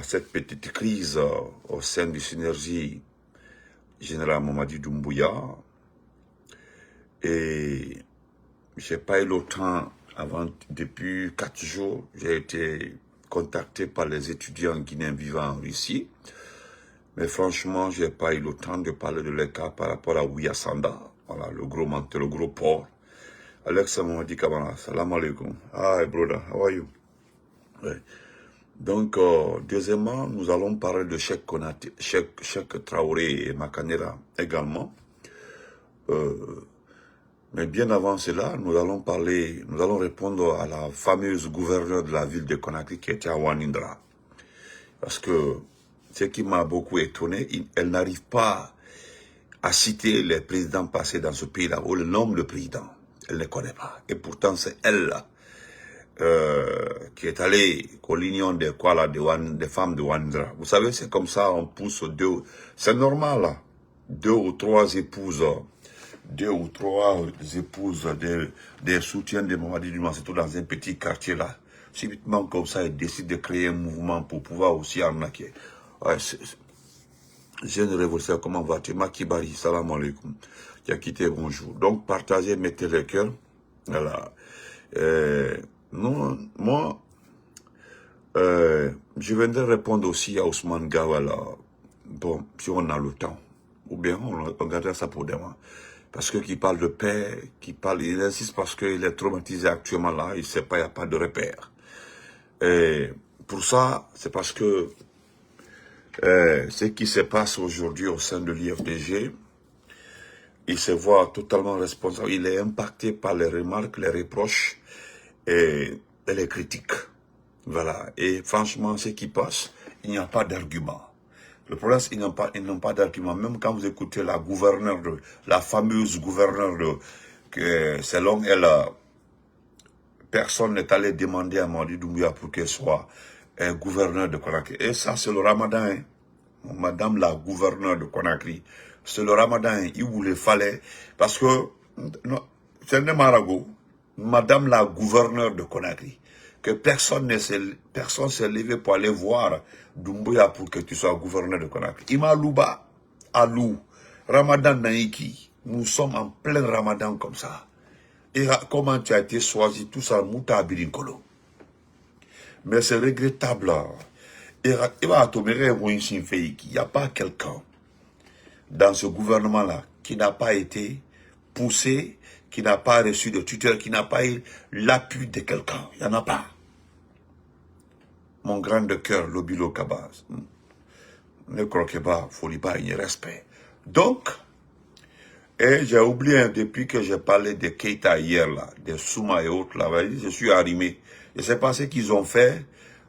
cette petite crise au sein du Synergie Général Mamadi Doumbouya. Et j'ai pas eu le temps avant, depuis 4 jours, j'ai été contacté par les étudiants guinéens vivant en Russie. Mais franchement, j'ai pas eu le temps de parler de leur cas par rapport à Ouyassanda, voilà, le gros menteur, le gros porc. Alex Mamadi Kamara, salam alaikum. Hi brother, how are you? Ouais. Donc, deuxièmement, nous allons parler de Cheikh Konaté, Cheikh Traoré et Makanera également. Mais bien avant cela, nous allons répondre à la fameuse gouverneure de la ville de Conakry qui était à Wanindra. Parce que ce qui m'a beaucoup étonné, elle n'arrive pas à citer les présidents passés dans ce pays-là, ou le nom de président. Elle ne connaît pas. Et pourtant, c'est elle là. Qui est allée aux l'union des femmes de Wanindra. Vous savez, c'est comme ça, on pousse deux. C'est normal, là. Deux ou trois épouses des soutiens de Mamadi Doumbouya, c'est tout dans un petit quartier là. Subitement comme ça, ils décident de créer un mouvement pour pouvoir aussi arnaquer. Ouais, jeune révolutionnaire, comment vas-tu? Makibari, salam alaikum. Qui a quitté, bonjour. Donc, partagez, mettez le cœur. Voilà. Non, moi, je viendrai répondre aussi à Ousmane Gawala. Bon, si on a le temps. Ou bien on gardera ça pour demain. Parce que qui parle de paix, il insiste parce qu'il est traumatisé actuellement là, il ne sait pas, il n'y a pas de repère. Et pour ça, c'est parce que ce qui se passe aujourd'hui au sein de l'IFDG, il se voit totalement responsable, il est impacté par les remarques, les reproches et les critiques. Voilà. Et franchement, ce qui passe, il n'y a pas d'argument. Le problème, c'est qu'ils n'ont pas d'argument. Même quand vous écoutez la fameuse gouverneure que selon elle, personne n'est allé demander à Mamadi Doumbouya pour qu'elle soit gouverneur de Conakry. Et ça, c'est le ramadan. Hein. Madame la gouverneure de Conakry. C'est le ramadan. Hein. Il vous le fallait. Parce que, c'est un maragot. Madame la gouverneure de Conakry. Que personne s'est levé pour aller voir Doumbouya pour que tu sois gouverneur de Conakry. Ima Louba, Alou, Ramadan Naïki, nous sommes en plein Ramadan comme ça. Et comment tu as été choisi, tout ça, Mouta Abirinkolo. Mais c'est regrettable. Il n'y a pas quelqu'un dans ce gouvernement-là qui n'a pas été poussé, qui n'a pas reçu de tuteur, qui n'a pas eu l'appui de quelqu'un. Il n'y en a pas. Mon grand de cœur, Lobilo Kabaz. Ne croquez pas, Foliba, il y a respect. Donc, et j'ai oublié, depuis que j'ai parlé de Keïta hier, là, de Souma et autres, là, je suis arrimé. Je ne sais pas ce qu'ils ont fait.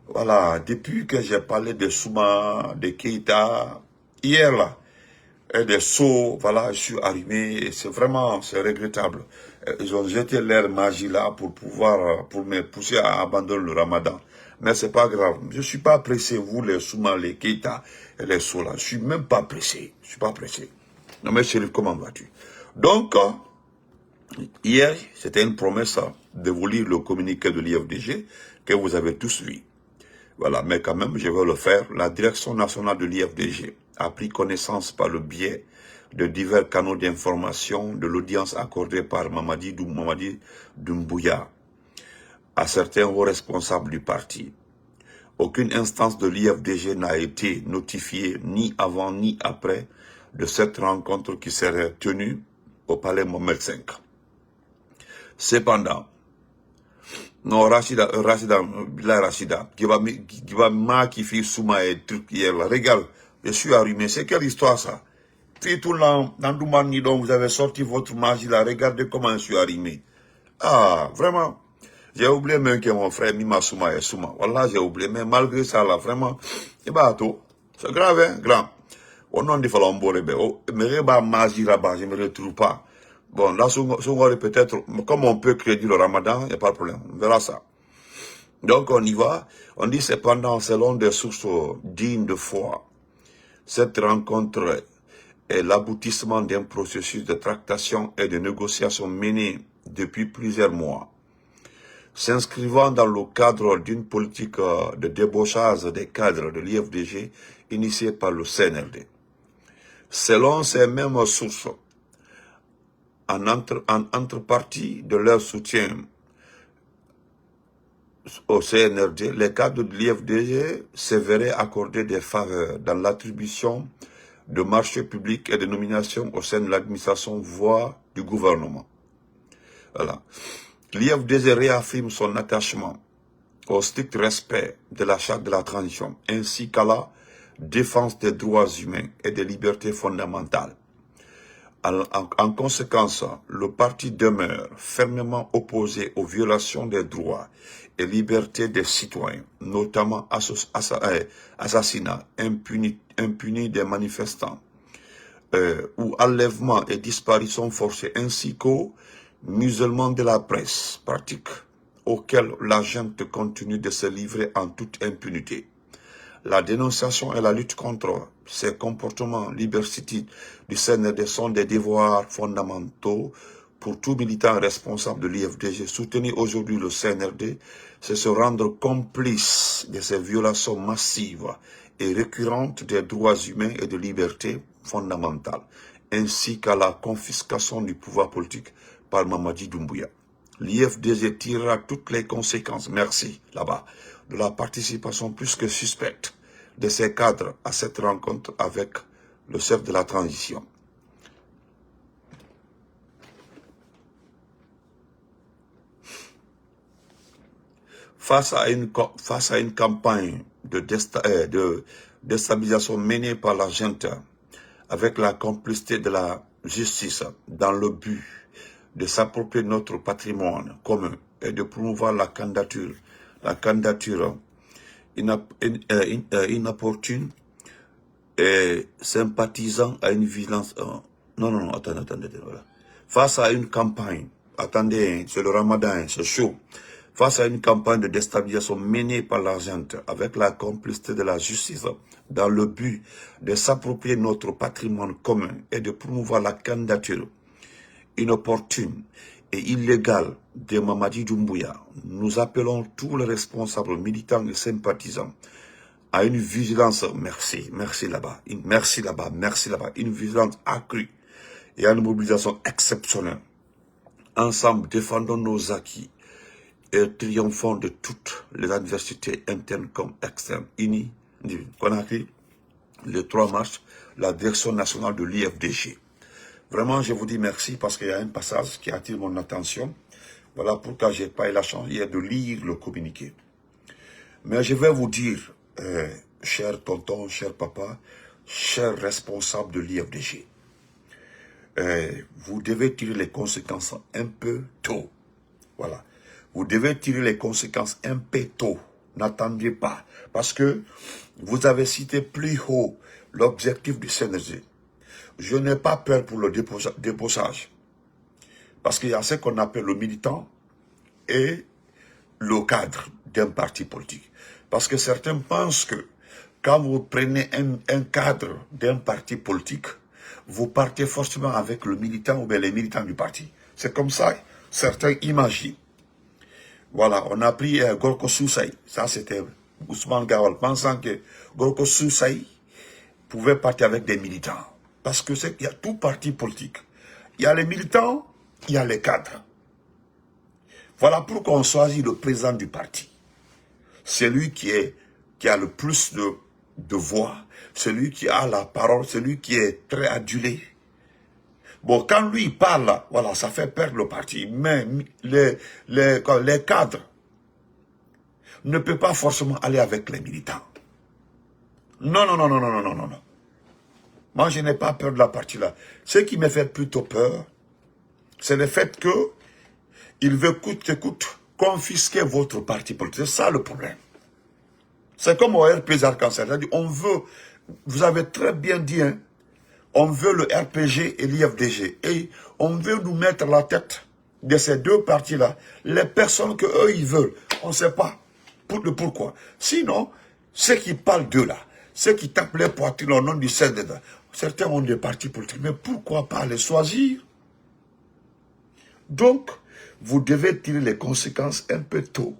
Voilà, depuis que j'ai parlé de Souma, de Keïta, hier, là, et de Sceaux, voilà, je suis arrimé. Et c'est vraiment, c'est regrettable. Ils ont jeté leur magie là pour me pousser à abandonner le Ramadan. Mais c'est pas grave. Je suis pas pressé, vous, les Souma, les Keïta et les Sceaux là. Je suis même pas pressé. Je suis pas pressé. Non mais Chérif, comment vas-tu? Donc, hier, c'était une promesse de vous lire le communiqué de l'IFDG que vous avez tous lu. Voilà, mais quand même, je vais le faire. La direction nationale de l'IFDG a pris connaissance par le biais de divers canaux d'information de l'audience accordée par Mamadi Doumbouya à certains hauts responsables du parti. Aucune instance de l'IFDG n'a été notifiée ni avant ni après de cette rencontre qui serait tenue au palais Mohamed V. Cependant, non, Rachida, qui va qui fait Souma et truc hier là, regarde, je suis allumé, c'est quelle histoire ça? Puis tout là, dans Doumani, donc vous avez sorti votre magie là, regardez comment je suis allumé. Ah, vraiment. J'ai oublié même que mon frère Mima Souma et Souma. Voilà, j'ai oublié, mais malgré ça là, vraiment, c'est grave, hein, grand. Au nom de Falambore, mais magie là-bas, je ne me retrouve pas. Bon, là, peut-être, comme on peut crédit le Ramadan, il n'y a pas de problème. On verra ça. Donc, on y va. On dit cependant, selon des sources dignes de foi, cette rencontre est l'aboutissement d'un processus de tractation et de négociation mené depuis plusieurs mois. s'inscrivant dans le cadre d'une politique de débauchage des cadres de l'IFDG initiée par le CNRD. Selon ces mêmes sources, en entrepartie de leur soutien au CNRD, les cadres de l'IFDG se verraient accorder des faveurs dans l'attribution de marchés publics et de nominations au sein de l'administration, voire du gouvernement. Voilà. L'IFDG réaffirme son attachement au strict respect de la charte de la transition, ainsi qu'à la défense des droits humains et des libertés fondamentales. En conséquence, le parti demeure fermement opposé aux violations des droits et libertés des citoyens, notamment assassinats impunis des manifestants, ou enlèvements et disparitions forcées, ainsi qu'aux musulmans de la presse, pratique auquel la junte continue de se livrer en toute impunité. La dénonciation et la lutte contre ces comportements liberticides du CNRD sont des devoirs fondamentaux pour tout militant responsable de l'IFDG. Soutenir aujourd'hui le CNRD, c'est se rendre complice de ces violations massives et récurrentes des droits humains et de libertés fondamentales, ainsi qu'à la confiscation du pouvoir politique par Mamadi Doumbouya. L'IFDG tirera toutes les conséquences, merci, là-bas, de la participation plus que suspecte de ces cadres à cette rencontre avec le chef de la transition. Face à une campagne de déstabilisation menée par la junte avec la complicité de la justice dans le but de s'approprier notre patrimoine commun et de promouvoir la candidature inopportune et sympathisant à une vigilance. Attendez, voilà. Face à une campagne, attendez, c'est le ramadan, c'est chaud. Face à une campagne de déstabilisation menée par la junte avec la complicité de la justice dans le but de s'approprier notre patrimoine commun et de promouvoir la candidature inopportune et illégale de Mamadi Doumbouya, nous appelons tous les responsables militants et sympathisants à une vigilance, merci là-bas, une vigilance accrue et à une mobilisation exceptionnelle. Ensemble, défendons nos acquis et triomphons de toutes les adversités internes comme externes. Conakry, le 3 mars, la direction nationale de l'IFDG. Vraiment, je vous dis merci parce qu'il y a un passage qui attire mon attention. Voilà pourquoi je n'ai pas eu la chance hier de lire le communiqué. Mais je vais vous dire, cher tonton, cher papa, cher responsable de l'IFDG, vous devez tirer les conséquences un peu tôt. Voilà. Vous devez tirer les conséquences un peu tôt. N'attendez pas. Parce que vous avez cité plus haut l'objectif du CNRD. Je n'ai pas peur pour le débauchage. Parce qu'il y a ce qu'on appelle le militant et le cadre d'un parti politique. Parce que certains pensent que quand vous prenez un cadre d'un parti politique, vous partez forcément avec le militant ou bien les militants du parti. C'est comme ça, certains imaginent. Voilà, on a pris Gorko Soussaï. Ça, c'était Ousmane Gawal, pensant que Gorko Soussaï pouvait partir avec des militants. Parce que il y a tout parti politique. Il y a les militants, il y a les cadres. Voilà pourquoi on choisit le président du parti. Celui qui a le plus de voix, celui qui a la parole, celui qui est très adulé. Bon, quand lui parle, voilà, ça fait perdre le parti. Mais les cadres ne peuvent pas forcément aller avec les militants. Non. Moi, je n'ai pas peur de la partie là. Ce qui me fait plutôt peur, c'est le fait que il veut coûte que coûte confisquer votre parti politique. C'est ça le problème. C'est comme au RPG Arc-en-Ciel. C'est-à-dire, on veut, vous avez très bien dit, hein, on veut le RPG et l'IFDG. Et on veut nous mettre la tête de ces deux partis-là. Les personnes que eux ils veulent. On ne sait pas pourquoi. Sinon, ceux qui parlent d'eux là, ceux qui tapent les poitrines au nom du CNRD, certains ont des partis politiques. Mais pourquoi pas les choisir? Donc, vous devez tirer les conséquences un peu tôt.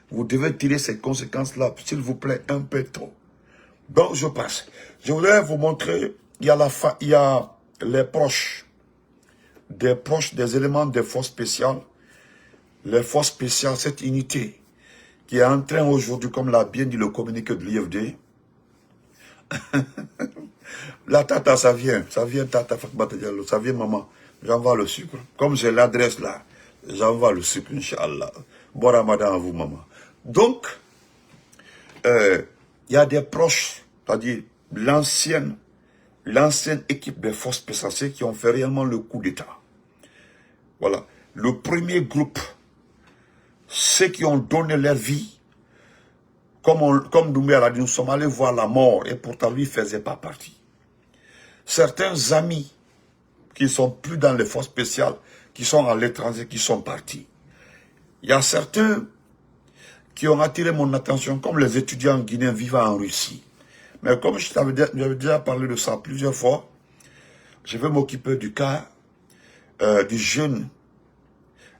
Vous devez tirer ces conséquences-là, s'il vous plaît, un peu tôt. Donc, je passe. Je voudrais vous montrer, il y a les proches, des éléments des forces spéciales. Les forces spéciales, cette unité qui est en train aujourd'hui, comme l'a bien dit le communiqué de l'IFD. La tata, ça vient tata, ça vient maman, j'envoie le sucre. Comme j'ai l'adresse là, j'envoie le sucre, Inch'Allah. Bon Ramadan à vous, maman. Donc, il y a des proches, c'est-à-dire l'ancienne équipe des forces spéciales qui ont fait réellement le coup d'État. Voilà. Le premier groupe, ceux qui ont donné leur vie, comme Doumbé l'a dit, nous sommes allés voir la mort et pourtant lui ne faisait pas partie. Certains amis qui ne sont plus dans les forces spéciales, qui sont à l'étranger, qui sont partis. Il y a certains qui ont attiré mon attention, comme les étudiants guinéens vivant en Russie. Mais comme j'avais déjà parlé de ça plusieurs fois, je vais m'occuper du cas du jeune,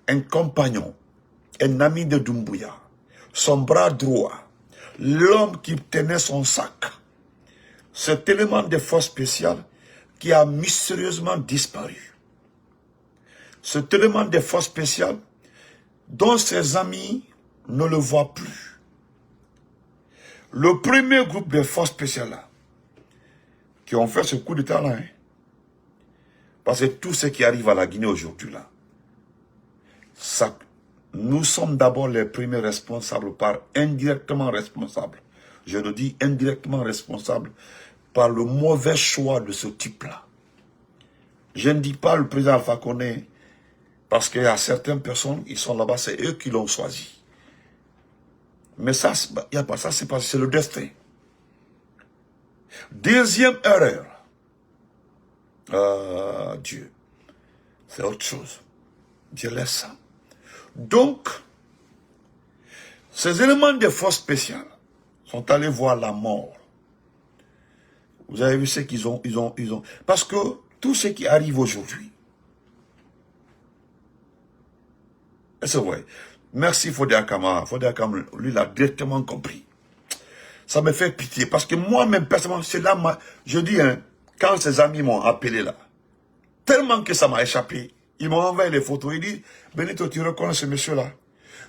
un compagnon, un ami de Doumbouya, son bras droit, l'homme qui tenait son sac. Cet élément de force spéciale qui a mystérieusement disparu. Cet élément de force spéciale dont ses amis ne le voient plus. Le premier groupe de forces spéciales là, qui ont fait ce coup d'état là, parce que tout ce qui arrive à la Guinée aujourd'hui là, nous sommes d'abord les premiers responsables, indirectement responsables. Je le dis indirectement responsables par le mauvais choix de ce type-là. Je ne dis pas le président Alpha Condé, parce qu'il y a certaines personnes, ils sont là-bas, c'est eux qui l'ont choisi. Mais ça, il n'y a pas ça, c'est le destin. Deuxième erreur. Dieu. C'est autre chose. Dieu laisse ça. Donc, ces éléments de force spéciale sont allés voir la mort. Vous avez vu ce qu'ils ont. Parce que tout ce qui arrive aujourd'hui, c'est vrai. Merci Fodé Akama. Fodé Akama, lui, il a directement compris. Ça me fait pitié. Parce que moi-même, personnellement, c'est là, je dis, quand ses amis m'ont appelé là, tellement que ça m'a échappé, ils m'ont envoyé les photos. Ils disent, Benito, tu reconnais ce monsieur-là?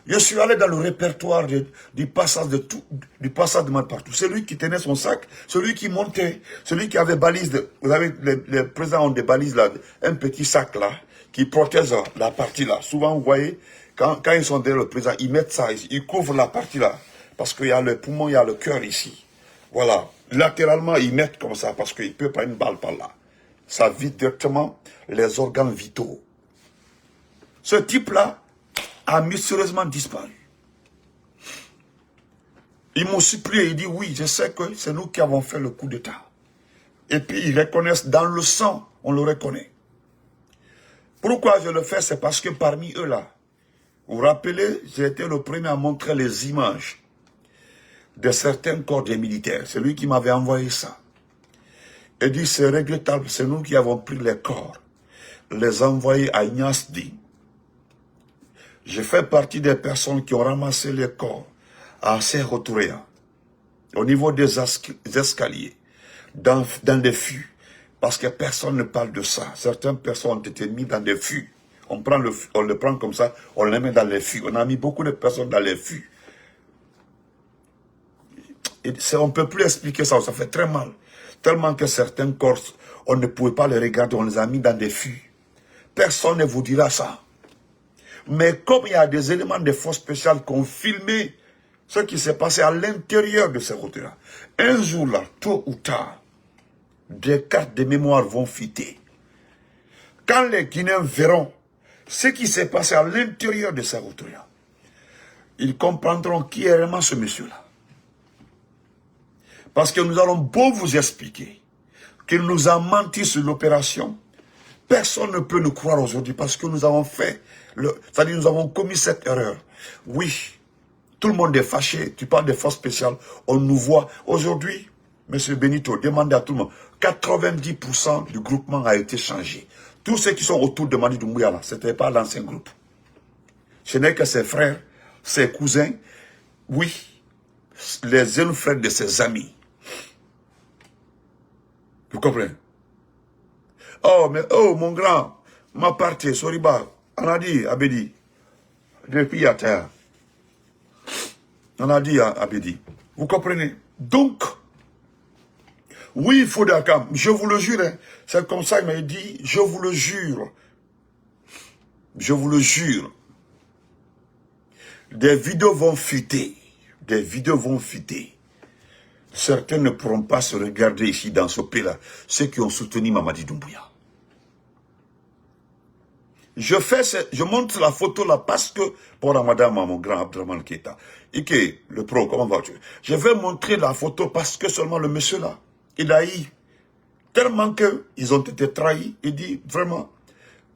Je suis allé dans le répertoire du passage de mal partout. Celui qui tenait son sac, celui qui montait, celui qui avait balise. Vous avez, les présidents ont des balises là, un petit sac là, qui protège la partie là. Souvent, vous voyez, quand ils sont derrière le président, ils mettent ça, ils couvrent la partie là. Parce qu'il y a le poumon, il y a le cœur ici. Voilà. Latéralement, ils mettent comme ça, parce qu'il ne peut pas une balle par là. Ça vide directement les organes vitaux. Ce type-là a mystérieusement disparu. Ils m'ont supplié, ils disent, oui, je sais que c'est nous qui avons fait le coup d'État. Et puis, ils reconnaissent, dans le sang, on le reconnaît. Pourquoi je le fais? C'est parce que parmi eux là, vous vous rappelez, j'ai été le premier à montrer les images de certains corps des militaires. C'est lui qui m'avait envoyé ça. Et dit, c'est regrettable, c'est nous qui avons pris les corps, les envoyés à Niasdi. Je fais partie des personnes qui ont ramassé les corps à Serre-Touréa, au niveau des escaliers, dans des fûts, parce que personne ne parle de ça. Certaines personnes ont été mises dans des fûts. On le prend comme ça, on les met dans les fûts. On a mis beaucoup de personnes dans les fûts. Et on ne peut plus expliquer ça, ça fait très mal. Tellement que certains corps, on ne pouvait pas les regarder, on les a mis dans des fûts. Personne ne vous dira ça. Mais comme il y a des éléments de force spéciales qui ont filmé ce qui s'est passé à l'intérieur de ces routes-là, un jour là, tôt ou tard, des cartes de mémoire vont fuiter. Quand les Guinéens verront ce qui s'est passé à l'intérieur de ces routes-là, ils comprendront qui est vraiment ce monsieur-là. Parce que nous allons beau vous expliquer qu'il nous a menti sur l'opération. Personne ne peut nous croire aujourd'hui parce que nous avons fait, c'est-à-dire nous avons commis cette erreur. Oui, tout le monde est fâché, tu parles des forces spéciales, on nous voit. Aujourd'hui, M. Benito, demandez à tout le monde, 90% du groupement a été changé. Tous ceux qui sont autour de Mani Doumbouya, ce n'était pas l'ancien groupe. Ce n'est que ses frères, ses cousins, oui, les jeunes frères de ses amis. Vous comprenez? Oh, mais, oh, mon grand, ma partie, Soriba, on a dit, Abedi, depuis à terre. On a dit à Abedi. Vous comprenez? Donc, oui, Foudakam, je vous le jure, hein, c'est comme ça, il m'a dit, je vous le jure, des vidéos vont fuiter, Certains ne pourront pas se regarder ici dans ce pays-là, ceux qui ont soutenu Mamadi Doumbouya. Je montre la photo là parce que, pour la madame, mon grand Abdraman Keita, Ike, le pro, comment vas-tu? Je vais montrer la photo parce que seulement le monsieur là, il a eu tellement qu'ils ont été trahis. Il dit, vraiment,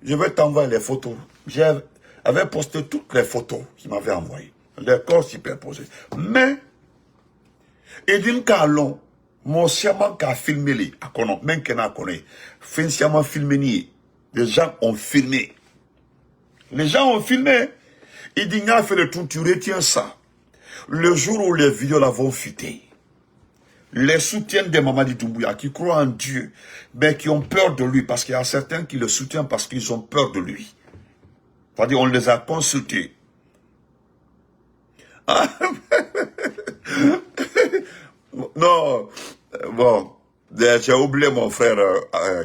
je vais t'envoyer les photos. J'avais posté toutes les photos qu'il m'avait envoyées. Les corps superposés. Mais, il dit qu'allons, mon siaman qui a filmé les, à konon, même qu'il n'a connu, fin siaman filmé ni, les gens ont filmé. Les gens ont filmé. Il dit, il a fait le tour, tu retiens ça. Le jour où les vidéos là vont fuiter, les soutiens de Mamadi Doumbouya qui croient en Dieu, mais qui ont peur de lui, parce qu'il y a certains qui le soutiennent parce qu'ils ont peur de lui. C'est-à-dire, on les a consultés. Ah, non, bon, j'ai oublié mon frère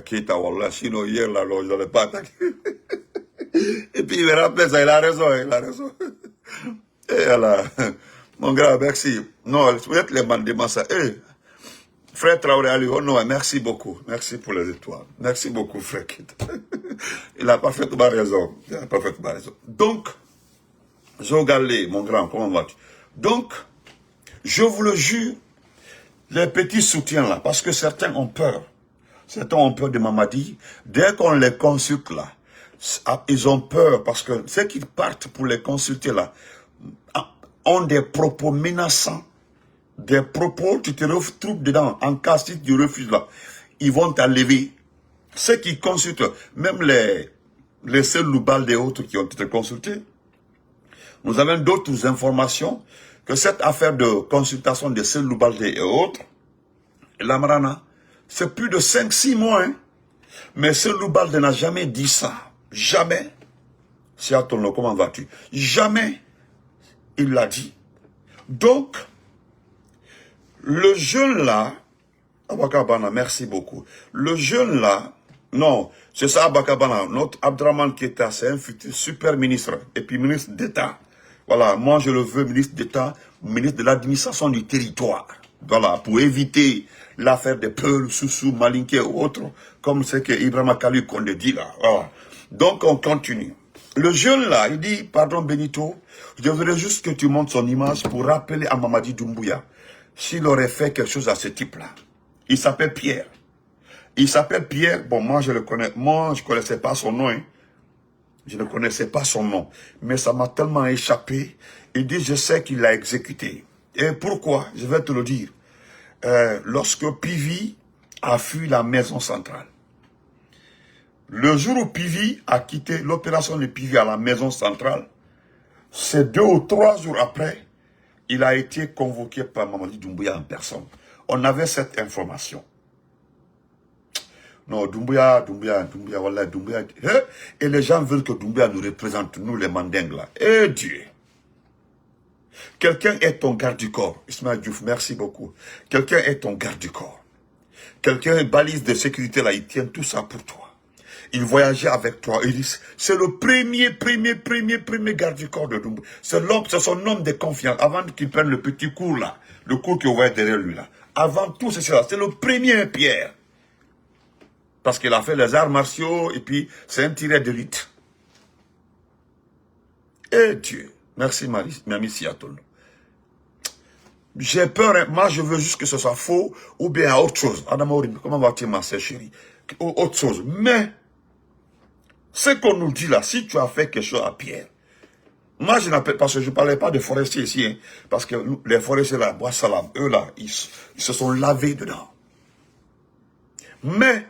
Keita, Wallah, sinon hier là, je n'allais pas attaquer. Et puis il me rappelle ça, il a raison. Et voilà, mon grand, merci. Non, vous êtes les mandements, ça. Frère Traoré Ali, oh non, merci beaucoup. Merci pour les étoiles. Merci beaucoup, frère Keita. Il a parfaitement raison. Donc, Zogalé, mon grand, comment vas-tu? Donc, je vous le jure, les petits soutiens là, parce que certains ont peur. Certains ont peur de Mamadi. Dès qu'on les consulte là, ils ont peur parce que ceux qui partent pour les consulter là ont des propos menaçants. Des propos, tu te retrouves dedans. En cas si tu refuses là, ils vont t'enlever. Ceux qui consultent, même les seuls Loubalde et autres qui ont été consultés, nous avons d'autres informations que cette affaire de consultation de seuls Loubalde et autres, la Marana, c'est plus de 5-6 mois. Hein? Mais ce Loubalde n'a jamais dit ça. Jamais. Siatono, comment vas-tu? Jamais il l'a dit. Donc, le jeune là, Abakabana, merci beaucoup. Le jeune là, non, c'est ça Abakabana, notre Abdraman Keita, c'est un futur super ministre, et puis ministre d'État. Voilà, moi je le veux ministre d'État, ministre de l'administration du territoire. Voilà, pour éviter l'affaire des Peuls, Soussou, Malinké ou autres, comme c'est que Ibrahim Kalu qu'on le dit là. Voilà. Donc on continue. Le jeune là, il dit, pardon Benito, je voudrais juste que tu montres son image pour rappeler à Mamadi Doumbouya s'il aurait fait quelque chose à ce type-là. Il s'appelle Pierre. Il s'appelle Pierre, bon moi je le connais, moi je ne connaissais pas son nom. Hein. Je ne connaissais pas son nom, mais ça m'a tellement échappé. Il dit, je sais qu'il l'a exécuté. Et pourquoi? Je vais te le dire. Lorsque Pivi a fui la maison centrale, le jour où Pivi a quitté l'opération de Pivi à la maison centrale, c'est 2 ou 3 jours après, il a été convoqué par Mamadi Doumbouya en personne. On avait cette information. Non, Doumbouya, voilà, Doumbouya. Et les gens veulent que Doumbouya nous représente, nous les mandingues là. Eh Dieu! Quelqu'un est ton garde du corps. Ismaël Diouf, merci beaucoup. Quelqu'un est ton garde du corps. Quelqu'un balise de sécurité là, il tient tout ça pour toi. Il voyageait avec toi. C'est le premier garde du corps de Doumbouya. C'est son homme de confiance. Avant qu'il prenne le petit cours là, le cours qu'il voyait derrière lui là. Avant tout, c'est ça. C'est le premier Pierre. Parce qu'il a fait les arts martiaux et puis c'est un tireur d'élite. Eh Dieu. Merci Mamie Siatono. J'ai peur, hein. Moi je veux juste que ce soit faux ou bien autre chose. Adamaurim, comment vas-tu ma sœur chérie? Autre chose. Mais, ce qu'on nous dit là, si tu as fait quelque chose à Pierre, moi je n'appelle, parce que je ne parlais pas de forestiers ici, hein, parce que les forestiers là, Bois Salam, eux là, ils se sont lavés dedans. Mais,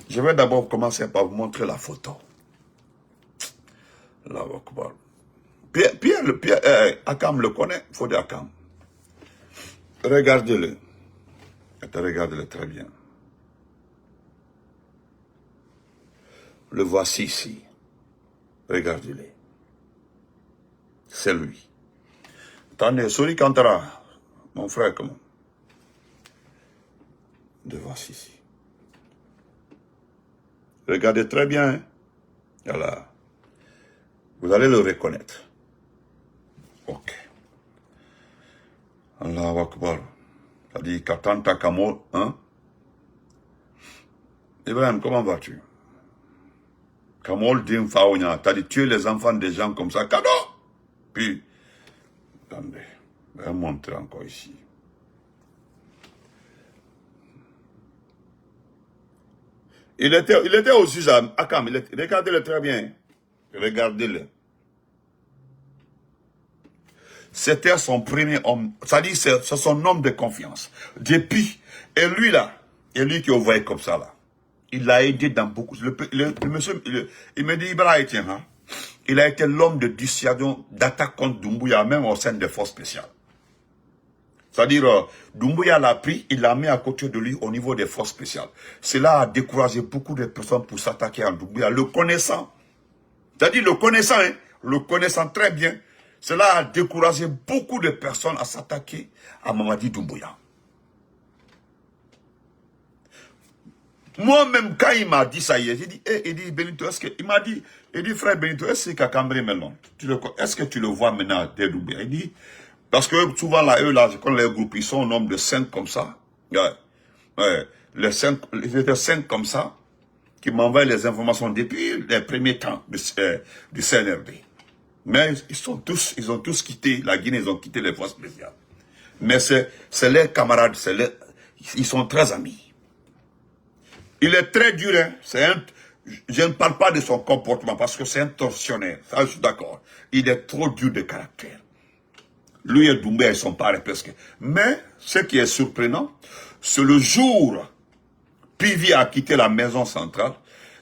je vais d'abord commencer par vous montrer la photo. Allahu Akbar. Akam le connaît, faut dire Akam. Regardez-le. Regardez-le très bien. Le voici ici. Regardez-le. C'est lui. Attendez, Sori Kantara, mon frère, comment? Le voici ici. Regardez très bien. Hein? Voilà. Vous allez le reconnaître. Ok. Allahu Akbar. Ça dit Katanta Kamo, hein? Ibrahim, comment vas-tu? Kamol Dim Faonia, t'as dit tuer les enfants des gens comme ça, cadeau! Puis, attendez, je vais montrer encore ici. Il était aussi ça, Akam, regardez-le très bien. Regardez-le. C'était son premier homme, ça dit c'est son homme de confiance. Depuis, et lui qui vous voyez comme ça là, il l'a aidé dans beaucoup. Le monsieur, il me dit, Ibrahim, tiens, hein, il a été l'homme de dissuasion d'attaque contre Doumbouya, même au sein des forces spéciales. C'est-à-dire, Doumbouya l'a pris, il l'a mis à côté de lui au niveau des forces spéciales. Cela a découragé beaucoup de personnes pour s'attaquer à Doumbouya, le connaissant. C'est-à-dire, le connaissant très bien, cela a découragé beaucoup de personnes à s'attaquer à Mamadi Doumbouya. Moi-même, quand il m'a dit ça hier, j'ai dit, il dit, Benito, il dit, frère Benito, est-ce que Kakambre Melon, est-ce que tu le vois maintenant, des Doumbouya? Il dit, parce que souvent, là, eux, là, je connais les groupes, ils sont au nombre de 5 comme ça. Ils étaient 5 comme ça, qui m'envoient les informations depuis les premiers temps du CNRD. Mais ils ont tous quitté la Guinée, ils ont quitté les forces spéciales. Mais c'est leurs camarades, ils sont très amis. Il est très dur, hein. Je ne parle pas de son comportement parce que c'est un tortionnaire. Ça, je suis d'accord. Il est trop dur de caractère. Lui et Doumbouya, ils sont pareils presque. Mais, ce qui est surprenant, c'est le jour Pivi a quitté la maison centrale.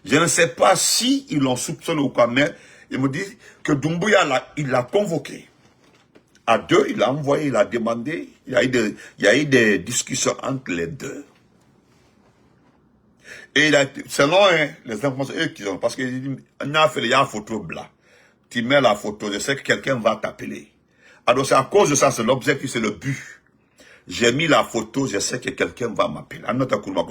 Je ne sais pas si ils l'ont soupçonné ou quoi, mais il me dit que Doumbouya, il l'a convoqué. À deux, il l'a envoyé, il a demandé. Il y a eu des discussions entre les deux. Et selon les informations qu'ils ont, parce qu'il dit, il y a une photo blanc. Tu mets la photo, je sais que quelqu'un va t'appeler. Alors c'est à cause de ça, c'est l'objectif, c'est le but. J'ai mis la photo, je sais que quelqu'un va m'appeler.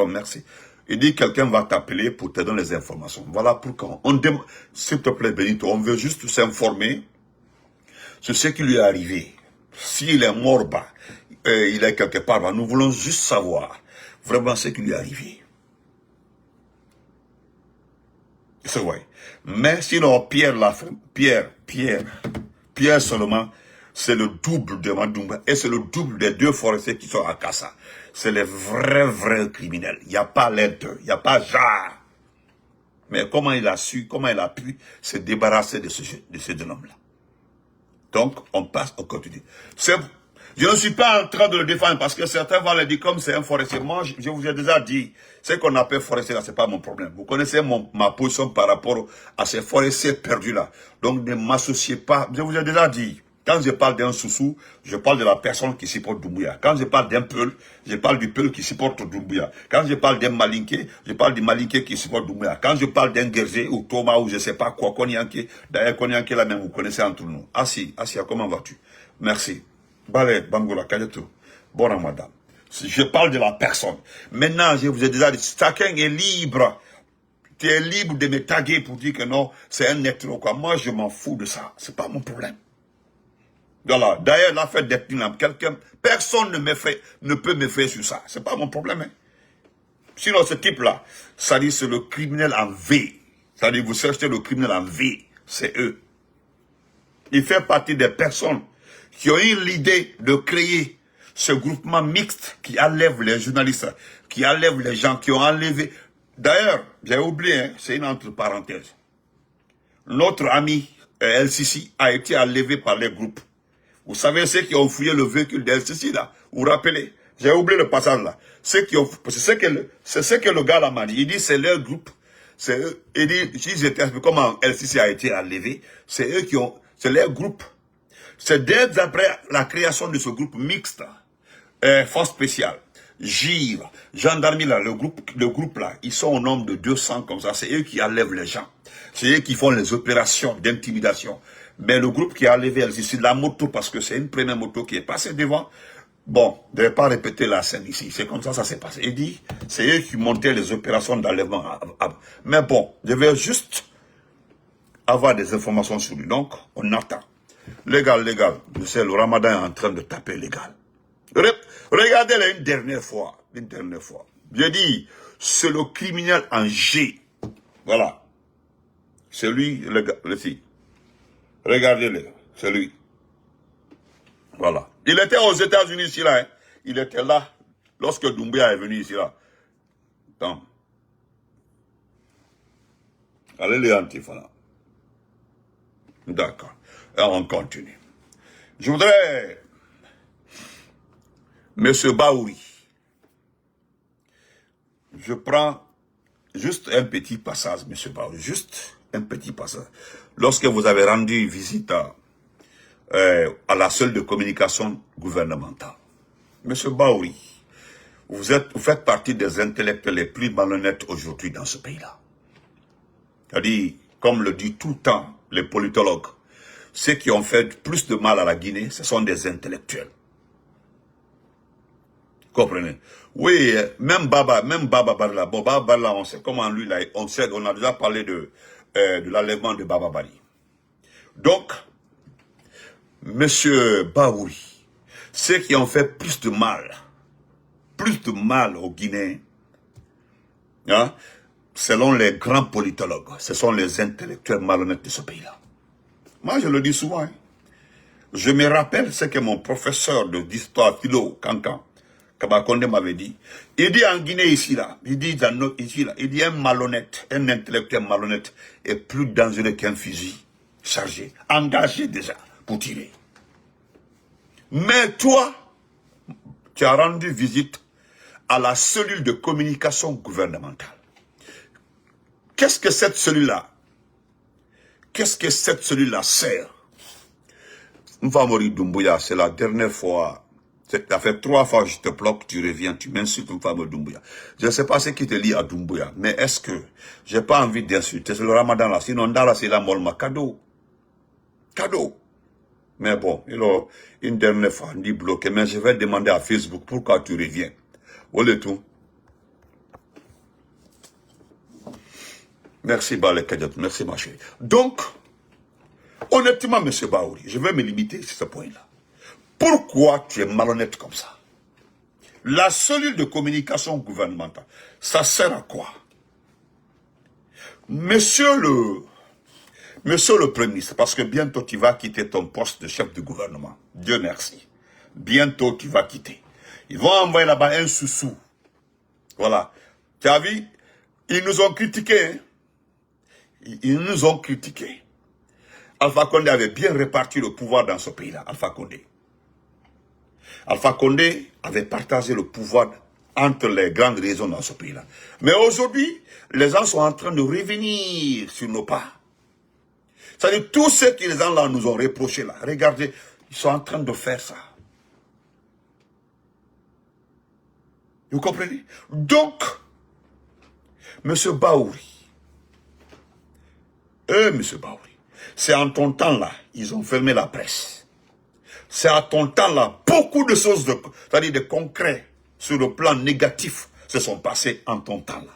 Merci. Il dit quelqu'un va t'appeler pour te donner les informations. Voilà pourquoi on demande, s'il te plaît Benito, on veut juste s'informer sur ce qui lui est arrivé. S'il est mort, il est quelque part, nous voulons juste savoir vraiment ce qui lui est arrivé. C'est vrai. Mais sinon, Pierre seulement, c'est le double de Madumba. Et c'est le double des deux forestiers qui sont à Kassa. C'est les vrais criminels. Il n'y a pas les deux. Il n'y a pas genre. Mais comment il a pu se débarrasser de ce jeune homme-là. Donc, on continue. Je ne suis pas en train de le défendre parce que certains vont le dire comme c'est un forestier. Moi, je vous ai déjà dit, ce qu'on appelle forestier là, c'est pas mon problème. Vous connaissez ma position par rapport à ces forestiers perdus là. Donc, ne m'associez pas. Je vous ai déjà dit, quand je parle d'un Soussou, je parle de la personne qui supporte Doumbouya. Quand je parle d'un Peul, je parle du Peul qui supporte Doumbouya. Quand je parle d'un Malinké, je parle du Malinké qui supporte Doumbouya. Quand je parle d'un Guergé ou Thomas ou je sais pas quoi, Konyanké, d'ailleurs Konyanké là même, vous connaissez entre nous. Assis, comment vas-tu? Merci. Balé, Bangola, Kadeto. Bon Ramadan. Je parle de la personne. Maintenant, je vous ai déjà dit, chacun est libre. Tu es libre de me taguer pour dire que non, c'est un être ou quoi. Moi, je m'en fous de ça. C'est pas mon problème. Voilà. D'ailleurs, l'affaire d'ethnie, personne ne peut me faire sur ça. C'est pas mon problème. Hein. Sinon, ce type-là, ça dit c'est le criminel en V. Ça dit vous cherchez le criminel en V. C'est eux. Il fait partie des personnes qui ont eu l'idée de créer ce groupement mixte qui enlève les journalistes, qui enlève les gens qui ont enlevé. D'ailleurs, j'ai oublié, hein, c'est une entre parenthèses. Notre ami LCC a été enlevé par les groupes. Vous savez ceux qui ont fouillé le véhicule de LCC là, vous vous rappelez? J'ai oublié le passage là. C'est ce que le gars là m'a dit. Il dit c'est leur groupe C'est eux, il dit, s'ils étaient, comment LCC a été enlevé, c'est eux qui ont, c'est leur groupe. C'est dès après la création de ce groupe mixte, force spéciale, GIR, gendarmerie là, le groupe là, ils sont au nombre de 200 comme ça, c'est eux qui enlèvent les gens. C'est eux qui font les opérations d'intimidation. Mais le groupe qui a enlevé LCC, la moto, parce que c'est une première moto qui est passée devant. Bon, je ne vais pas répéter la scène ici, c'est comme ça s'est passé. Il dit, c'est eux qui montaient les opérations d'enlèvement. Mais bon, je vais juste avoir des informations sur lui. Donc, on attend. Légal, je sais, le Ramadan est en train de taper légal. Regardez-le une dernière fois. Je dis, c'est le criminel en G. Voilà. C'est lui, le gars, regardez-le, c'est lui. Voilà. Il était aux États-Unis ici, là. Hein. Il était là lorsque Doumbouya est venu ici, là. Attends. Allez, les antifas. D'accord. Alors, on continue. Je voudrais... Monsieur Baouri. Je prends juste un petit passage, Monsieur Baouri. Juste un petit passage. Lorsque vous avez rendu visite à la seule de communication gouvernementale. Monsieur Baouri, vous faites partie des intellectuels les plus malhonnêtes aujourd'hui dans ce pays-là. C'est-à-dire, comme le dit tout le temps les politologues, ceux qui ont fait plus de mal à la Guinée, ce sont des intellectuels. Comprenez? Oui, même Baba Barla, bon, Baba Barla, on sait comment lui, là, on a déjà parlé de l'enlèvement de Baba Bari. Donc, Monsieur Baouri, ceux qui ont fait plus de mal aux Guinéens, hein, selon les grands politologues, ce sont les intellectuels malhonnêtes de ce pays-là. Moi, je le dis souvent. Hein. Je me rappelle ce que mon professeur d'histoire philo, Kankan, Kabakonde m'avait dit. Il dit en Guinée ici, là, il dit ici, là, il dit un malhonnête, un intellectuel malhonnête est plus dangereux qu'un fusil chargé, engagé déjà pour tirer. Mais toi, tu as rendu visite à la cellule de communication gouvernementale. Qu'est-ce que cette cellule-là sert? M'Famori Doumbouya, c'est la dernière fois. Ça fait 3 fois que je te bloque, tu reviens, tu m'insultes M'Famori Doumbouya. Je ne sais pas ce qui te lie à Doumbouya, mais est-ce que j'ai pas envie d'insulter? C'est le Ramadan là, sinon dans la c'est la molma. Cadeau. Mais bon, une dernière fois, on dit bloqué, mais je vais demander à Facebook pourquoi tu reviens. Voilà tout. Merci, Balé Kadjat, merci ma chérie. Donc, honnêtement, M. Baouri, je vais me limiter sur ce point-là. Pourquoi tu es malhonnête comme ça? La cellule de communication gouvernementale, ça sert à quoi? Monsieur le Premier ministre, parce que bientôt tu vas quitter ton poste de chef du gouvernement. Dieu merci. Bientôt tu vas quitter. Ils vont envoyer là-bas un sous-sous. Voilà. Tu as vu? Ils nous ont critiqués. Hein? Ils nous ont critiqués. Alpha Condé avait bien réparti le pouvoir dans ce pays-là. Alpha Condé avait partagé le pouvoir entre les grandes régions dans ce pays-là. Mais aujourd'hui, les gens sont en train de revenir sur nos pas. C'est-à-dire, tous ceux qui les gens là nous ont reproché là, regardez, ils sont en train de faire ça. Vous comprenez? Donc, M. Baouri, c'est en ton temps là, ils ont fermé la presse. C'est à ton temps là, beaucoup de choses, c'est-à-dire de concret, sur le plan négatif, se sont passées en ton temps là.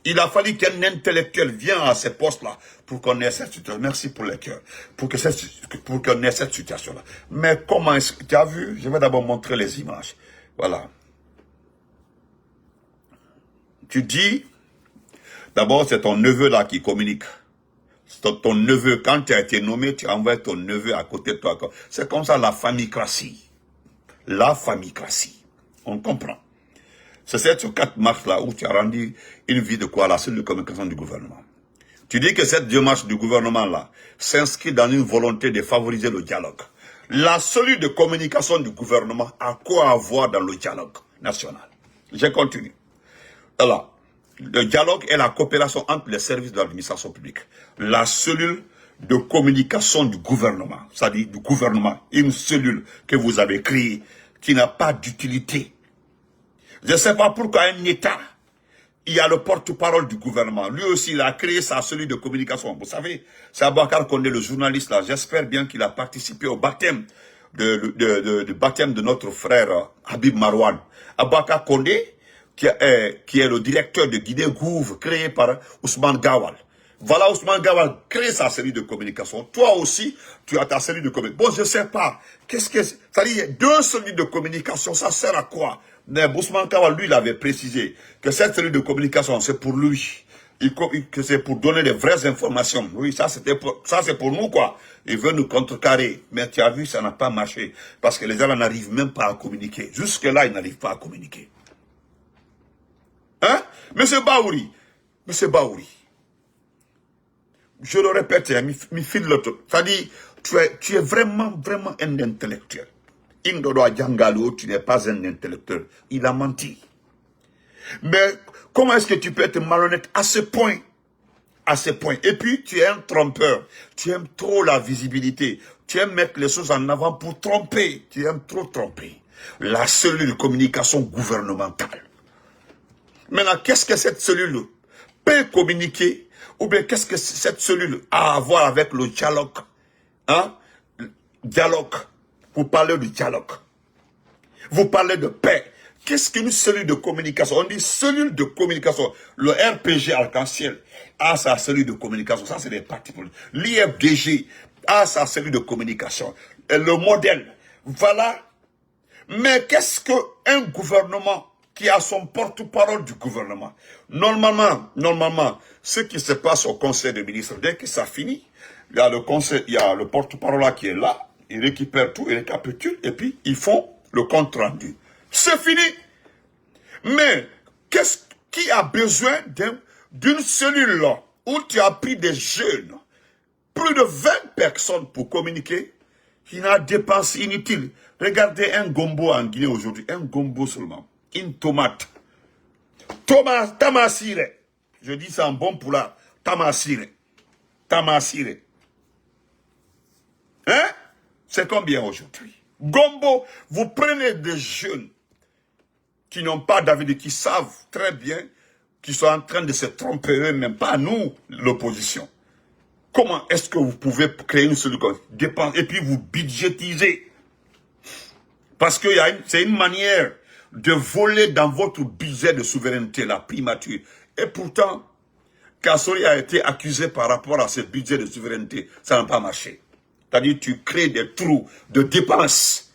Il a fallu qu'un intellectuel vienne à ces postes-là pour qu'on ait cette situation. Merci pour les cœurs. Pour qu'on ait cette situation-là. Mais comment est-ce que tu as vu? Je vais d'abord montrer les images. Voilà. Tu dis, d'abord c'est ton neveu là qui communique. Ton neveu, quand tu as été nommé, tu envoies ton neveu à côté de toi. C'est comme ça la famicratie. La famicratie. On comprend. C'est ce 4 mars là où tu as rendu une vie de quoi à la cellule de communication du gouvernement. Tu dis que cette démarche du gouvernement là s'inscrit dans une volonté de favoriser le dialogue. La cellule de communication du gouvernement a quoi à voir dans le dialogue national? Je continue. Alors, le dialogue et la coopération entre les services de l'administration publique. La cellule de communication du gouvernement, c'est-à-dire du gouvernement, une cellule que vous avez créée qui n'a pas d'utilité. Je ne sais pas pourquoi un État, il y a le porte-parole du gouvernement. Lui aussi, il a créé sa cellule de communication. Vous savez, c'est Aboubacar Condé, le journaliste là. J'espère bien qu'il a participé au baptême baptême de notre frère Habib Marwan. Aboubacar Condé, qui est le directeur de Guinée Gouv, créé par Ousmane Gawal. Voilà, Ousmane Gawal crée sa cellule de communication. Toi aussi, tu as ta cellule de communication. Bon, je ne sais pas. Qu'est-ce que c'est? C'est-à-dire, deux cellules de communication, ça sert à quoi? Mais Ousmane Gawal, lui, il avait précisé que cette cellule de communication, c'est pour lui. Que c'est pour donner les vraies informations. Oui, ça c'est pour nous, quoi. Il veut nous contrecarrer. Mais tu as vu, ça n'a pas marché. Parce que les gens n'arrivent même pas à communiquer. Jusque-là, ils n'arrivent pas à communiquer. Hein? Monsieur Baouri. Monsieur Baouri. Je le répète, mi file le truc. C'est-à-dire, tu es vraiment, vraiment un intellectuel. Indodo Djangalo, tu n'es pas un intellectuel. Il a menti. Mais comment est-ce que tu peux être malhonnête à ce point? À ce point. Et puis, tu es un trompeur. Tu aimes trop la visibilité. Tu aimes mettre les choses en avant pour tromper. Tu aimes trop tromper. La cellule de communication gouvernementale. Maintenant, qu'est-ce que cette cellule peut communiquer? Ou bien qu'est-ce que cette cellule a à voir avec le dialogue? Hein? Dialogue. Vous parlez du dialogue. Vous parlez de paix. Qu'est-ce qu'une cellule de communication? On dit cellule de communication. Le RPG Arc-en-Ciel a sa cellule de communication. Ça, c'est des partis politiques. L'IFDG a sa cellule de communication. Et le modèle. Voilà. Mais qu'est-ce qu'un gouvernement qui a son porte-parole du gouvernement? Normalement, ce qui se passe au conseil des ministres, dès que ça finit, il y a le conseil, il y a le porte-parole là qui est là, il récupère tout, il récapitule, et puis ils font le compte rendu. C'est fini. Mais qui a besoin d'une cellule là où tu as pris des jeunes, plus de 20 personnes pour communiquer, il a dépense inutile. Regardez un gombo en Guinée aujourd'hui, un gombo seulement, une tomate. Tamasire. Je dis ça en bon poulard. Tamasire. Tamasire. Hein? C'est combien aujourd'hui? Gombo, vous prenez des jeunes qui n'ont pas d'avis, qui savent très bien, qui sont en train de se tromper eux-mêmes, pas nous, l'opposition. Comment est-ce que vous pouvez créer une solution et puis vous budgétisez? Parce que c'est une manière de voler dans votre budget de souveraineté, la primature. Et pourtant, Kassori a été accusé par rapport à ce budget de souveraineté. Ça n'a pas marché. C'est-à-dire tu crées des trous de dépenses.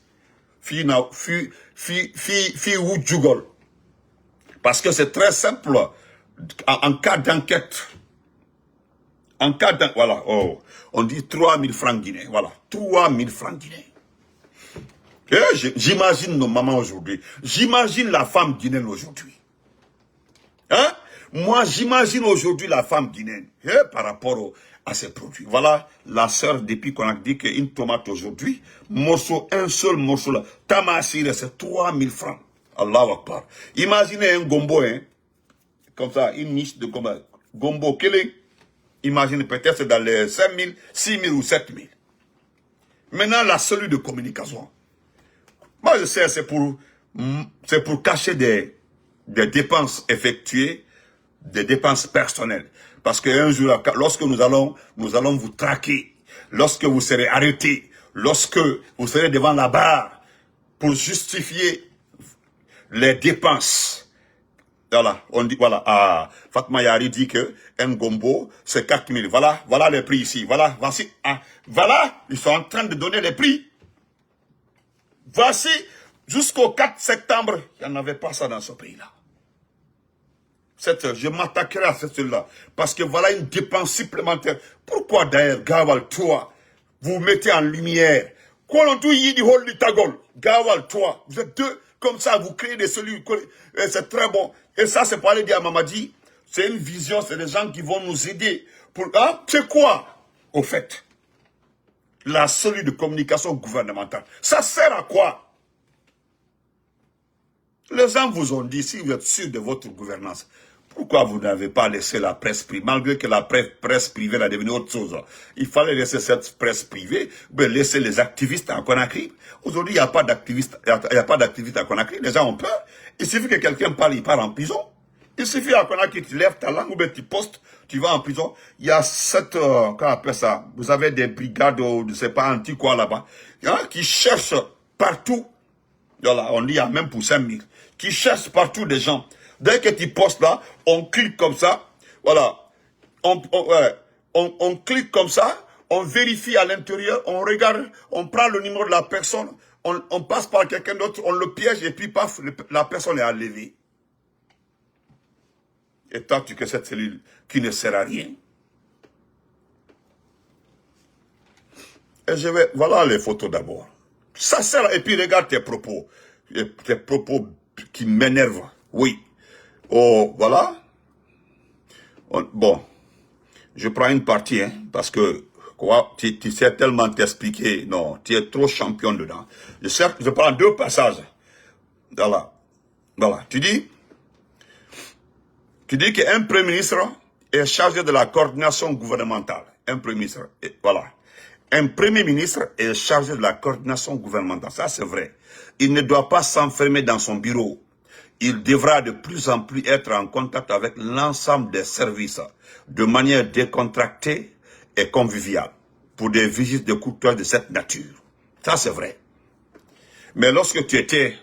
Parce que c'est très simple. En cas d'enquête, voilà, on dit 3000 francs guinéens. Voilà, 3000 francs guinéens. J'imagine nos mamans aujourd'hui. J'imagine la femme guinéenne aujourd'hui. Hein? Moi, j'imagine aujourd'hui la femme guinéenne par rapport à ces produits. Voilà la sœur depuis qu'on a dit qu'une tomate aujourd'hui, un seul morceau là, tamasire, c'est 3000 francs. Allahu Akbar. Imaginez un gombo, hein, comme ça, une niche de gombo, imaginez peut-être c'est dans les 5000, 6000 ou 7000. Maintenant, la cellule de communication. Moi, je sais, c'est pour cacher des dépenses effectuées, des dépenses personnelles. Parce qu'un jour, lorsque nous allons vous traquer, lorsque vous serez arrêtés, lorsque vous serez devant la barre pour justifier les dépenses. Voilà, on dit, voilà, Fatma Yari dit que un gombo, c'est 4000. Voilà les prix ici. Voilà, voici, voilà, ils sont en train de donner les prix. Voici, jusqu'au 4 septembre, il n'y en avait pas ça dans ce pays-là. Je m'attaquerai à cette là parce que voilà une dépense supplémentaire. Pourquoi d'ailleurs, Gawal, toi, vous mettez en lumière, Gawal, toi, vous êtes deux, comme ça, vous créez des cellules, c'est très bon. Et ça, c'est pas aller dire à Mamadi, c'est une vision, c'est des gens qui vont nous aider. C'est quoi, au fait? La cellule de communication gouvernementale. Ça sert à quoi? Les gens vous ont dit, si vous êtes sûr de votre gouvernance, Pourquoi vous n'avez pas laissé la presse privée, malgré que la presse privée est devenue autre chose? Il fallait laisser cette presse privée, mais laisser les activistes à Conakry. Aujourd'hui, il n'y a pas d'activistes, à Conakry. Les gens ont peur. Il suffit que quelqu'un parle, il part en prison. Il suffit à Conakry, tu lèves ta langue ou bien tu postes, tu vas en prison. Il y a cette, comment on appelle ça? Vous avez des brigades, je ne sais pas, anti quoi là-bas, qui cherchent partout. Voilà, on dit, il y a même pour 5000, qui cherchent partout des gens. Dès que tu postes là, on clique comme ça, voilà, on clique comme ça, on vérifie à l'intérieur, on regarde, on prend le numéro de la personne, on passe par quelqu'un d'autre, on le piège et puis paf, la personne est enlevée. Et toi, tu que cette cellule qui ne sert à rien. Et voilà les photos d'abord. Ça sert, et puis regarde tes propos qui m'énervent, oui. Oh, voilà. Bon, je prends une partie, hein, parce que quoi, tu sais tellement t'expliquer. Non, tu es trop champion dedans. Je prends 2 passages. Voilà. Voilà. Tu dis qu'un premier ministre est chargé de la coordination gouvernementale. Un premier ministre, voilà. Un premier ministre est chargé de la coordination gouvernementale. Ça, c'est vrai. Il ne doit pas s'enfermer dans son bureau. Il devra de plus en plus être en contact avec l'ensemble des services de manière décontractée et conviviale pour des visites de courtoisie de cette nature. Ça, c'est vrai. Mais lorsque tu étais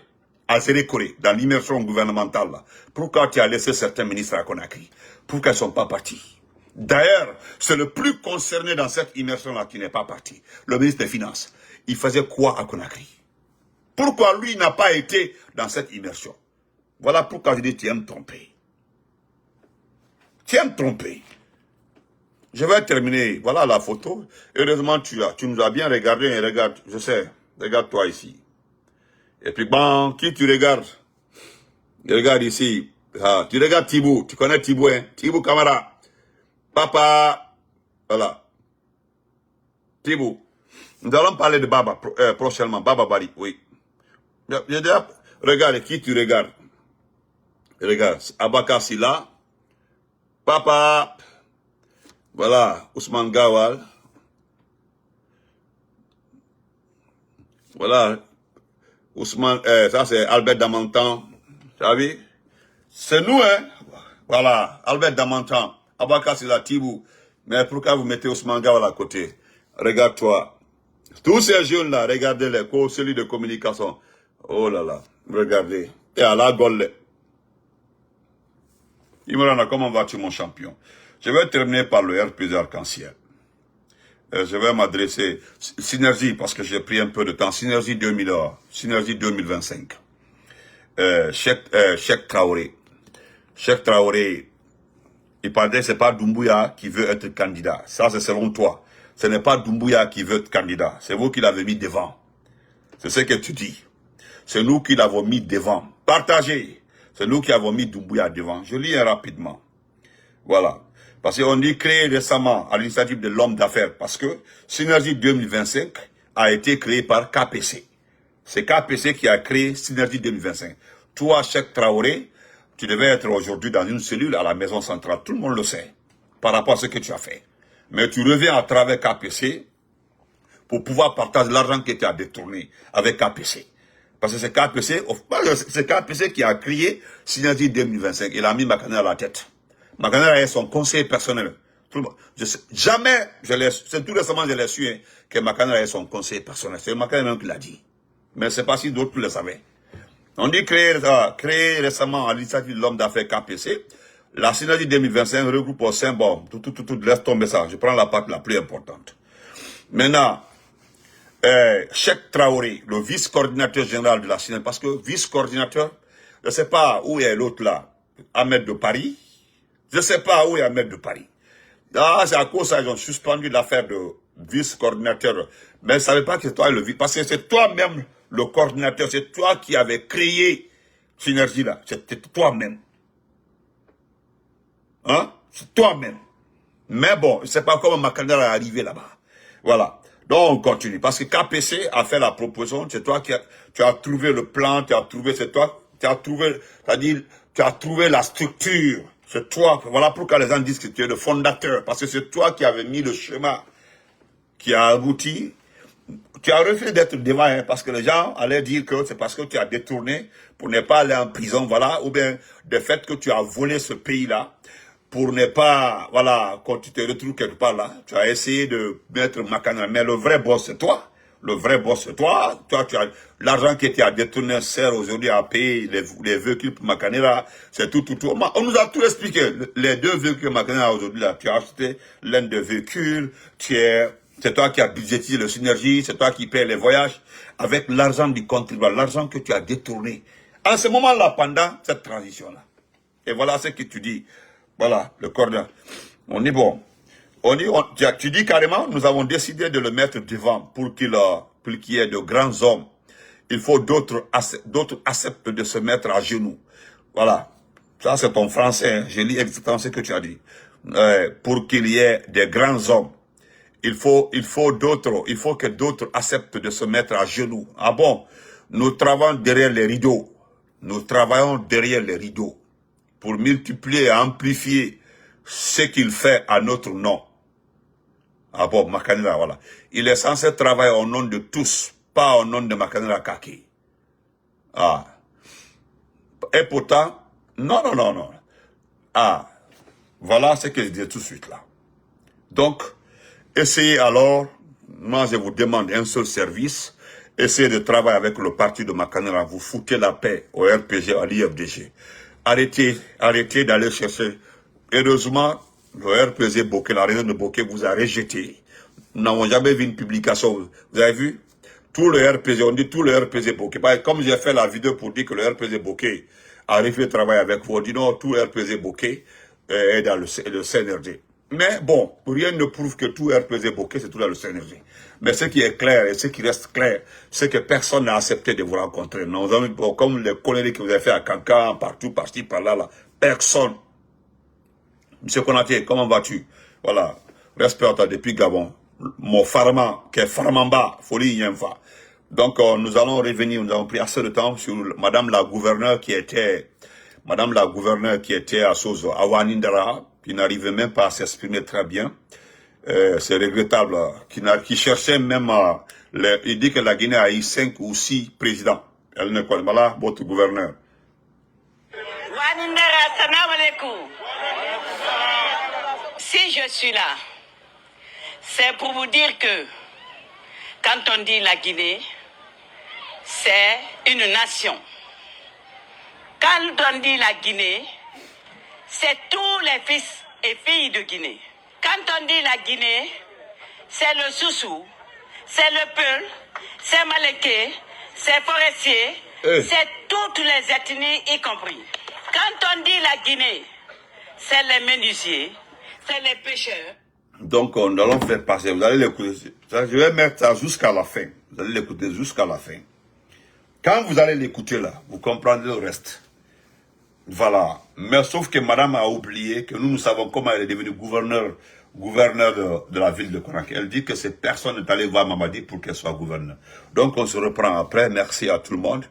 à Zérékoré, dans l'immersion gouvernementale, pourquoi tu as laissé certains ministres à Conakry? Pourquoi ils ne sont pas partis? D'ailleurs, c'est le plus concerné dans cette immersion-là qui n'est pas parti. Le ministre des Finances. Il faisait quoi à Conakry? Pourquoi lui n'a pas été dans cette immersion? Voilà pourquoi je dis tu aimes tromper. Tu aimes tromper. Je vais terminer. Voilà la photo. Heureusement, tu nous as bien regardé. Et regarde, je sais, regarde-toi ici. Et puis, bon, qui tu regardes? Regarde ici. Ah, tu regardes Thibou. Tu connais Thibou, hein? Thibou Camara. Papa. Voilà. Thibou. Nous allons parler de Baba prochainement. Baba Bari, oui. Regarde, qui tu regardes? Regarde, Abaka Silla, Papa, voilà, Ousmane Gawal, voilà, Ousmane, ça c'est Albert Damantan, tu as vu? C'est nous, hein? Voilà, Albert Damantan, Abaka Silla, Thibou. Mais pourquoi vous mettez Ousmane Gawal à côté? Regarde-toi. Tous ces jeunes-là, regardez-les, celui de communication. Oh là là, regardez. Et à la golle. Imran, comment vas-tu, mon champion? Je vais terminer par le RPG arc-en-ciel. Je vais m'adresser Synergie, parce que j'ai pris un peu de temps. Synergie 2025. Cheikh Traoré. Cheikh Traoré, il paraît que ce n'est pas Doumbouya qui veut être candidat. Ça, c'est selon toi. Ce n'est pas Doumbouya qui veut être candidat. C'est vous qui l'avez mis devant. C'est ce que tu dis. C'est nous qui l'avons mis devant. Partagez. C'est nous qui avons mis Doumbouya devant. Je lis rapidement. Voilà. Parce qu'on dit créé récemment à l'initiative de l'homme d'affaires. Parce que Synergie 2025 a été créé par KPC. C'est KPC qui a créé Synergie 2025. Toi, Cheikh Traoré, tu devais être aujourd'hui dans une cellule à la maison centrale. Tout le monde le sait. Par rapport à ce que tu as fait. Mais tu reviens à travers KPC pour pouvoir partager l'argent que tu as détourné avec KPC. Parce que c'est KPC qui a créé Synergie 2025. Il a mis Makaner à la tête. Makaner est son conseiller personnel. Jamais, c'est tout récemment je l'ai su, hein, que Makaner est son conseiller personnel. C'est Makaner même qui l'a dit. Mais c'est pas si d'autres le savaient. On dit créé récemment à l'initiative de l'homme d'affaires KPC. La Synergie 2025 regroupe au sein, bon, laisse tomber ça. Je prends la partie la plus importante. Maintenant, Cheikh Traoré, le vice-coordinateur général de la Synergie, parce que vice-coordinateur, je ne sais pas où est l'autre là, Ahmed de Paris. Je ne sais pas où est Ahmed de Paris. Ah, c'est à cause ça ils ont suspendu l'affaire de vice-coordinateur. Mais je ne savais pas que c'est toi le vice, parce que c'est toi-même le coordinateur, c'est toi qui avais créé Synergie là, c'était toi-même. Hein? C'est toi-même. Mais bon, je ne sais pas comment Makaner est arrivé là-bas. Voilà. Donc, on continue. Parce que KPC a fait la proposition, c'est toi qui tu as trouvé le plan, c'est toi, tu as trouvé, c'est-à-dire, tu as trouvé la structure. C'est toi. Voilà pourquoi les gens disent que tu es le fondateur. Parce que c'est toi qui avais mis le schéma qui a abouti. Tu as refusé d'être devant, hein, parce que les gens allaient dire que c'est parce que tu as détourné pour ne pas aller en prison, voilà, ou bien le fait que tu as volé ce pays-là pour ne pas, voilà, quand tu te retrouves quelque part là, tu as essayé de mettre Makanera. Mais le vrai boss, c'est toi. Le vrai boss, c'est toi. Toi, tu as l'argent qui était à détourner sert aujourd'hui à payer les véhicules pour Makanera. C'est tout. On nous a tout expliqué. Les 2 véhicules Makanera aujourd'hui là, tu as acheté l'un des véhicules, c'est toi qui as budgétisé le synergie, c'est toi qui payes les voyages avec l'argent du contribuable, l'argent que tu as détourné. En ce moment-là, pendant cette transition-là. Et voilà ce que tu dis. Voilà, le cordon. On est bon. Tu dis carrément, nous avons décidé de le mettre devant pour qu'il y ait de grands hommes. Il faut d'autres acceptent de se mettre à genoux. Voilà. Ça, c'est ton français. Hein. Je lis exactement ce que tu as dit. Pour qu'il y ait des grands hommes. Il faut que d'autres acceptent de se mettre à genoux. Ah bon? Nous travaillons derrière les rideaux. Nous travaillons derrière les rideaux pour multiplier et amplifier ce qu'il fait à notre nom. Ah bon, Makanera, voilà. Il est censé travailler au nom de tous, pas au nom de Makanera Kaki. Ah. Et pourtant, non. Ah. Voilà ce que je dis tout de suite là. Donc, essayez alors, moi je vous demande un seul service, essayez de travailler avec le parti de Makanera, vous foutez la paix au RPG, à l'IFDG. Arrêtez d'aller chercher. Heureusement, le RPG Bokeh, la région de Bokeh vous a rejeté. Nous n'avons jamais vu une publication. Vous avez vu? Tout le RPG, on dit tout le RPG Bokeh. Comme j'ai fait la vidéo pour dire que le RPG Bokeh a refusé de travailler avec vous, on dit non, tout le RPG Bokeh est dans le CNRD. Mais bon, rien ne prouve que tout RPG Bokeh, c'est tout dans le CNRD. Mais ce qui est clair et ce qui reste clair, c'est que personne n'a accepté de vous rencontrer. Non, comme les conneries que vous avez fait à Cancan, partout, par-ci, par-là, là, personne. Monsieur Konaté, comment vas-tu? Voilà, respect à toi depuis Gabon. Mon Farman, qui est Farmamba, folie Yenfa. Donc, nous allons revenir, nous avons pris assez de temps sur Madame la gouverneure qui était à Sozo, Awanindara, qui n'arrivait même pas à s'exprimer très bien. C'est regrettable, qui cherchait même, il dit que la Guinée a eu 5 ou 6 présidents. Elle ne connaît pas là, votre gouverneur. Wanindara, salam alaikum. Si je suis là, c'est pour vous dire que quand on dit la Guinée, c'est une nation. Quand on dit la Guinée, c'est tous les fils et filles de Guinée. Quand on dit la Guinée, c'est le Soussou, c'est le Peul, c'est Maléké, c'est Forestier, c'est toutes les ethnies y compris. Quand on dit la Guinée, c'est les menuisiers, c'est les pêcheurs. Donc, nous allons faire passer, vous allez l'écouter. Je vais mettre ça jusqu'à la fin. Vous allez l'écouter jusqu'à la fin. Quand vous allez l'écouter là, vous comprendrez le reste. Voilà. Mais sauf que madame a oublié que nous savons comment elle est devenue gouverneur de la ville de Conakry. Elle dit que cette personne est allée voir Mamadi pour qu'elle soit gouverneur. Donc, on se reprend après. Merci à tout le monde.